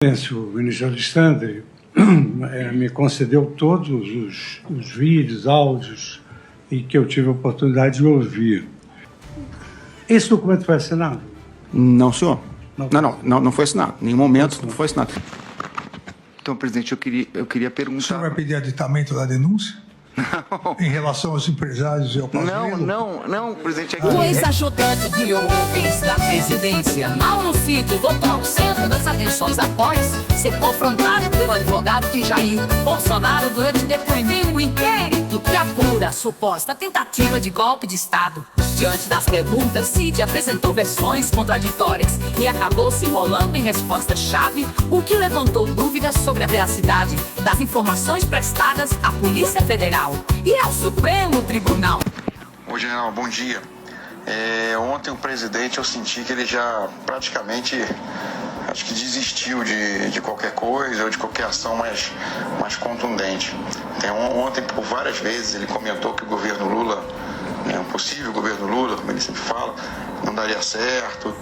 O ministro Alexandre me concedeu todos os vídeos, áudios e que eu tive a oportunidade de ouvir. Esse documento foi assinado? Não, senhor. Não foi assinado. Em nenhum momento não foi assinado. Então, presidente, eu queria perguntar... O senhor vai pedir aditamento da denúncia? Não. Em relação aos empresários e ao Pazuello? Não, presidente. O ex-ajudante de homens da presidência, Mauro Cid, voltou ao centro das atenções após ser confrontado pelo advogado de Jair Bolsonaro durante depoimento no inquérito que apura a suposta tentativa de golpe de Estado. Diante das perguntas, Cid apresentou versões contraditórias e acabou se enrolando em respostas-chave, o que levantou dúvidas sobre a veracidade das informações prestadas à Polícia Federal e ao Supremo Tribunal. Oi, general, bom dia. Ontem o presidente, eu senti que ele já praticamente, acho que desistiu de qualquer coisa ou de qualquer ação mais contundente. Ontem, por várias vezes, ele comentou que o governo Lula, um possível governo Lula, como ele sempre fala, não daria certo,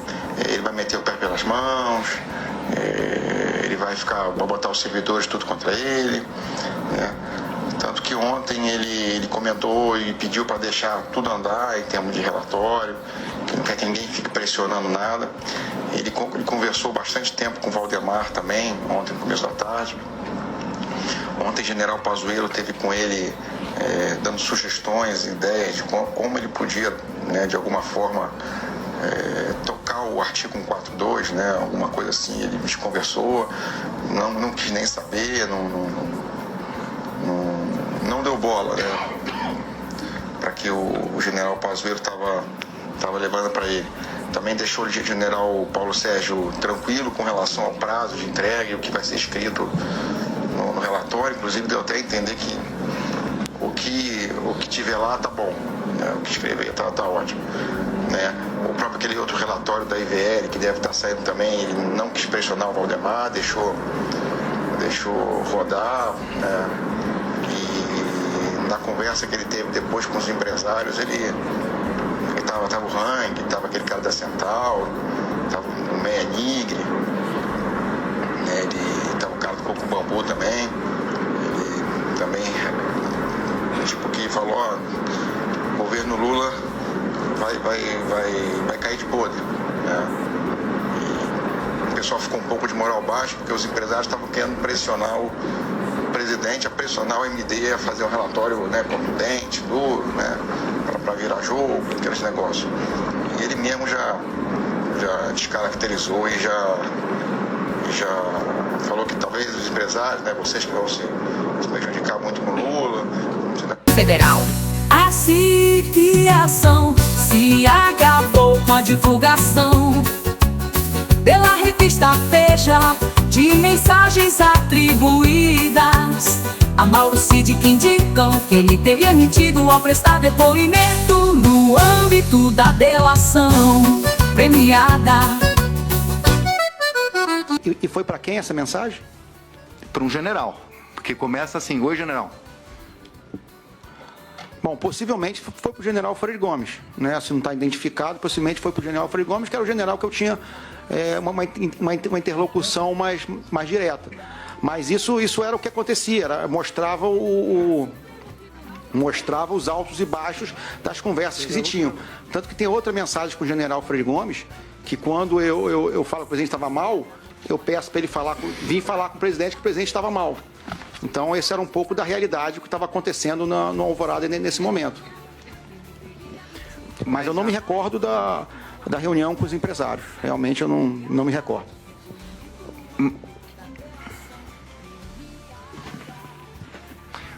ele vai meter o pé pelas mãos, ele vai botar os servidores tudo contra ele, né? Tanto que ontem ele comentou e pediu para deixar tudo andar em termos de relatório, que não quer que ninguém fique pressionando nada. Ele conversou bastante tempo com o Valdemar também, ontem no começo da tarde. Ontem o general Pazuello esteve com ele dando sugestões, ideias de como ele podia, né, de alguma forma, tocar o artigo 142, né, alguma coisa assim. Ele me conversou, não quis nem saber, não deu bola, né, para que o general Pazuello estava levando para ele. Também deixou o general Paulo Sérgio tranquilo com relação ao prazo de entrega e o que vai ser escrito no relatório. Inclusive deu até a entender que o que tiver lá tá bom, né, o que escrever tá ótimo, né. O próprio aquele outro relatório da IVL que deve estar saindo também, ele não quis pressionar o Valdemar, deixou rodar, né. E na conversa que ele teve depois com os empresários, ele tava o Hang, tava aquele cara da Central, tava o Meia Nigre, né, ele tava o cara do Coco Bambu também, ele também, tipo, que falou, o governo Lula vai cair de podre, né? E o pessoal ficou um pouco de moral baixa, porque os empresários estavam querendo pressionar o presidente, a pressionar o MD a fazer um relatório, né, contundente, duro, né, para virar jogo, aqueles negócios. E ele mesmo já descaracterizou e já falou que talvez os empresários, né, vocês que vão se prejudicar muito com o Lula. Federal. A situação se acabou com a divulgação pela revista Veja de mensagens atribuídas a Mauro Cid, que indicam que ele teria mentido ao prestar depoimento no âmbito da delação premiada. E foi para quem essa mensagem? Para um general, porque começa assim: oi, general. Bom, possivelmente foi para o general Freire Gomes, né? Se não está identificado, possivelmente foi para o general Freire Gomes, que era o general que eu tinha uma interlocução mais direta. Mas isso era o que acontecia, mostrava os altos e baixos das conversas que se tinham. Tanto que tem outra mensagem com o general Freire Gomes, que quando eu falo que o presidente estava mal, eu peço para ele vir falar com o presidente que o presidente estava mal. Então, esse era um pouco da realidade que estava acontecendo no Alvorada nesse momento. Mas eu não me recordo da reunião com os empresários. Realmente, eu não me recordo.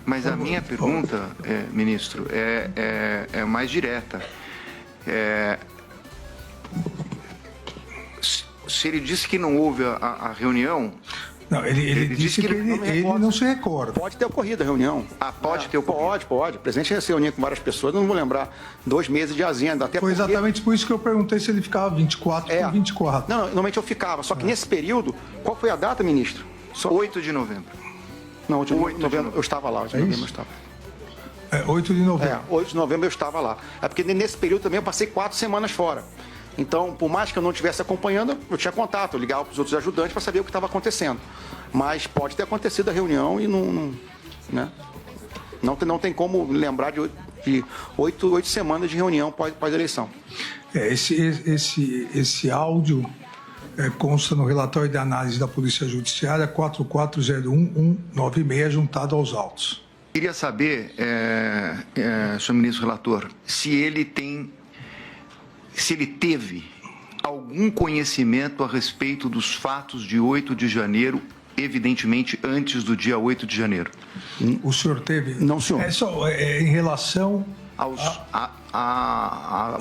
Mas a minha pergunta, ministro, é mais direta. Se ele disse que não houve a reunião... Não, ele disse que ele não se recorda. Pode ter ocorrido a reunião. Pode ter ocorrido? Pode. O presidente se reunia com várias pessoas, não vou lembrar, 2 meses de agenda. Até Foi exatamente por isso que eu perguntei se ele ficava 24 por 24. Não, normalmente eu ficava. Só que nesse período, qual foi a data, ministro? 8 de novembro. Não, 8 de novembro eu estava lá. 8 de novembro eu estava. 8 de novembro. 8 de novembro eu estava lá. É porque nesse período também eu passei 4 semanas fora. Então, por mais que eu não estivesse acompanhando, eu tinha contato, eu ligava para os outros ajudantes para saber o que estava acontecendo. Mas pode ter acontecido a reunião e não tem como lembrar de 8 semanas de reunião pós-eleição. Esse áudio consta no relatório de análise da Polícia Judiciária 4401196, juntado aos autos. Queria saber, senhor ministro relator, se ele teve algum conhecimento a respeito dos fatos de 8 de janeiro, evidentemente antes do dia 8 de janeiro. O senhor teve? Não, senhor. Em relação aos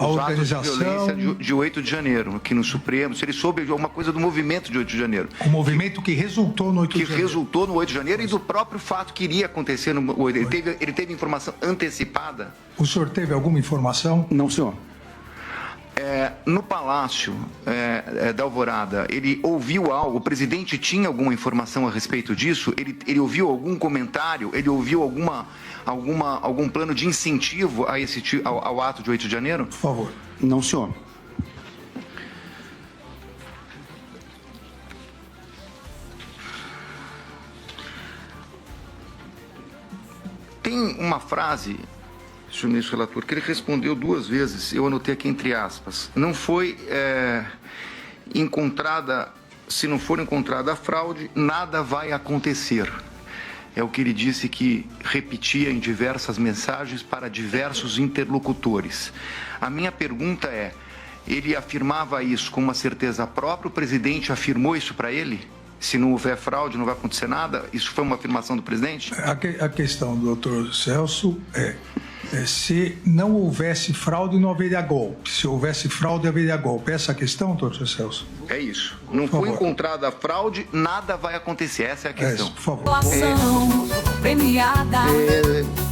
organização... atos de violência de 8 de janeiro, aqui no Supremo, se ele soube de alguma coisa do movimento de 8 de janeiro. O movimento que resultou no 8 de janeiro. Que resultou no 8 de janeiro e do próprio fato que iria acontecer no 8. Ele teve informação antecipada? O senhor teve alguma informação? Não, senhor. No Palácio da Alvorada, ele ouviu algo? O presidente tinha alguma informação a respeito disso? Ele ouviu algum comentário? Ele ouviu algum plano de incentivo ao ato de 8 de janeiro? Por favor. Não, senhor. Tem uma frase, senhor ministro relator, que ele respondeu 2 vezes, eu anotei aqui entre aspas. Não foi encontrada, se não for encontrada a fraude, nada vai acontecer. É o que ele disse, que repetia em diversas mensagens para diversos interlocutores. A minha pergunta é, ele afirmava isso com uma certeza própria? O presidente afirmou isso para ele? Se não houver fraude, não vai acontecer nada? Isso foi uma afirmação do presidente? A questão do doutor Celso se não houvesse fraude, não haveria golpe. Se houvesse fraude, haveria golpe. Essa é a questão, doutor Celso? É isso. Não foi encontrada a fraude, nada vai acontecer. Essa é a questão. Por favor. Premiada.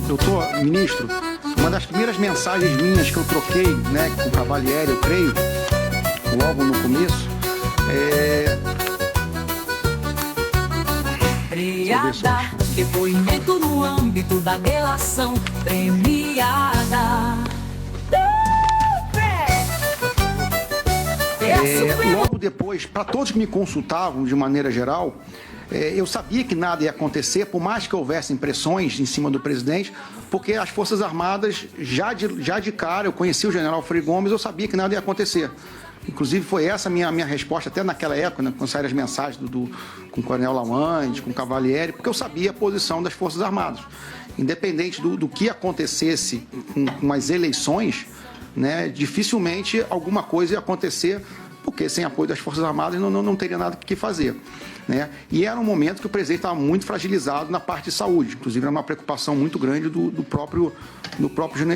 Doutor ministro, uma das primeiras mensagens minhas que eu troquei, com o Cavalieri, eu creio, logo no começo, Premiada, depoimento no âmbito da delação premiada. Logo depois, para todos que me consultavam de maneira geral, eu sabia que nada ia acontecer, por mais que houvesse pressões em cima do presidente, porque as Forças Armadas, já de cara, eu conheci o general Freire Gomes, eu sabia que nada ia acontecer. Inclusive, foi essa a minha resposta, até naquela época, quando saíram as mensagens com o Coronel Lawande, com o Cavalieri, porque eu sabia a posição das Forças Armadas. Independente do que acontecesse com as eleições, dificilmente alguma coisa ia acontecer, porque sem apoio das Forças Armadas não teria nada que fazer. E era um momento que o presidente estava muito fragilizado na parte de saúde. Inclusive, era uma preocupação muito grande do próprio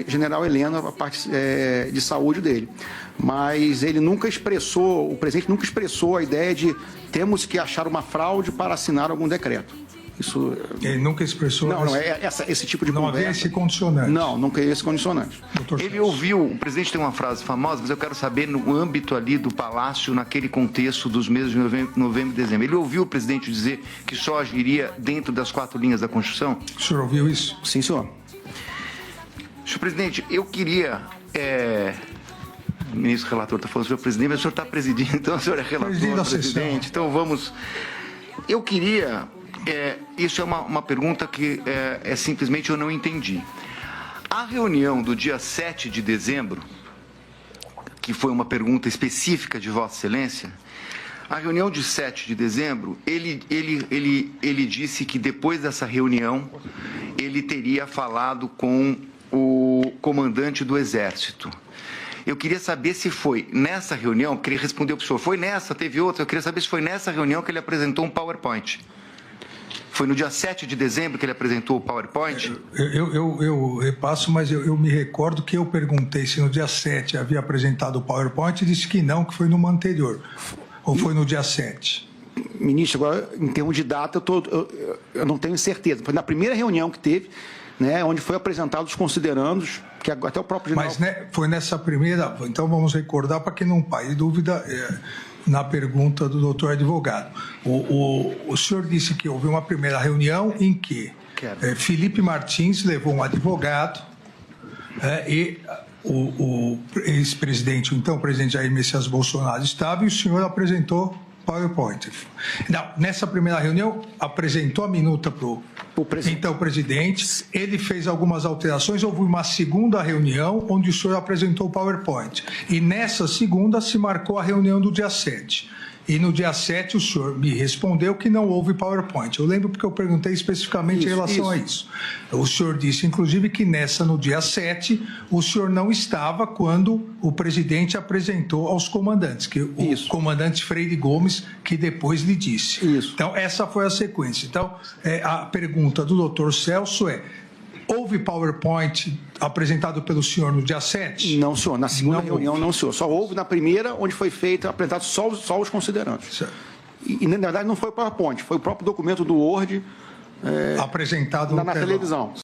general Heleno, a parte de saúde dele. Mas ele o presidente nunca expressou a ideia de temos que achar uma fraude para assinar algum decreto. Isso... Ele nunca expressou... esse tipo de não conversa. Havia esse condicionante. Não, nunca havia esse condicionante. Ele ouviu, o presidente tem uma frase famosa, mas eu quero saber no âmbito ali do Palácio, naquele contexto dos meses de novembro e dezembro. Ele ouviu o presidente dizer que só agiria dentro das 4 linhas da Constituição? O senhor ouviu isso? Sim, senhor. Senhor presidente, eu queria... O ministro relator está falando, senhor presidente, mas o senhor está presidindo, então o senhor é relator, presidente, então vamos... Eu queria... isso é uma pergunta que simplesmente eu não entendi. A reunião do dia 7 de dezembro, que foi uma pergunta específica de Vossa Excelência, a reunião de 7 de dezembro, ele disse que depois dessa reunião ele teria falado com o comandante do Exército. Eu queria saber se foi nessa reunião, que ele respondeu para o senhor, foi nessa, teve outra, eu queria saber se foi nessa reunião que ele apresentou um PowerPoint. Foi no dia 7 de dezembro que ele apresentou o PowerPoint? Eu repasso, mas eu me recordo que eu perguntei se no dia 7 havia apresentado o PowerPoint e disse que não, que foi no ano anterior. Ou foi no dia 7? Ministro, agora, em termos de data, eu não tenho certeza. Foi na primeira reunião que teve, onde foi apresentado os considerandos, que até o próprio general... Mas foi nessa primeira... Então vamos recordar para que não paire dúvida... na pergunta do doutor advogado. O senhor disse que houve uma primeira reunião em que Felipe Martins levou um advogado e o ex-presidente, o então presidente Jair Messias Bolsonaro estava e o senhor apresentou PowerPoint. Não, nessa primeira reunião, apresentou a minuta para o então presidente, ele fez algumas alterações, houve uma segunda reunião onde o senhor apresentou o PowerPoint. E nessa segunda se marcou a reunião do dia 7. E no dia 7 o senhor me respondeu que não houve PowerPoint. Eu lembro porque eu perguntei especificamente em relação a isso. O senhor disse, inclusive, que no dia 7, o senhor não estava quando o presidente apresentou aos comandantes, que o comandante Freire Gomes, que depois lhe disse. Isso. Então, essa foi a sequência. Então, a pergunta do doutor Celso é: houve PowerPoint apresentado pelo senhor no dia 7? Não, senhor. Na segunda reunião, não, senhor. Só houve na primeira, onde foi feito, apresentado só os considerantes. Certo. E, na verdade, não foi o PowerPoint, foi o próprio documento do Word apresentado na televisão.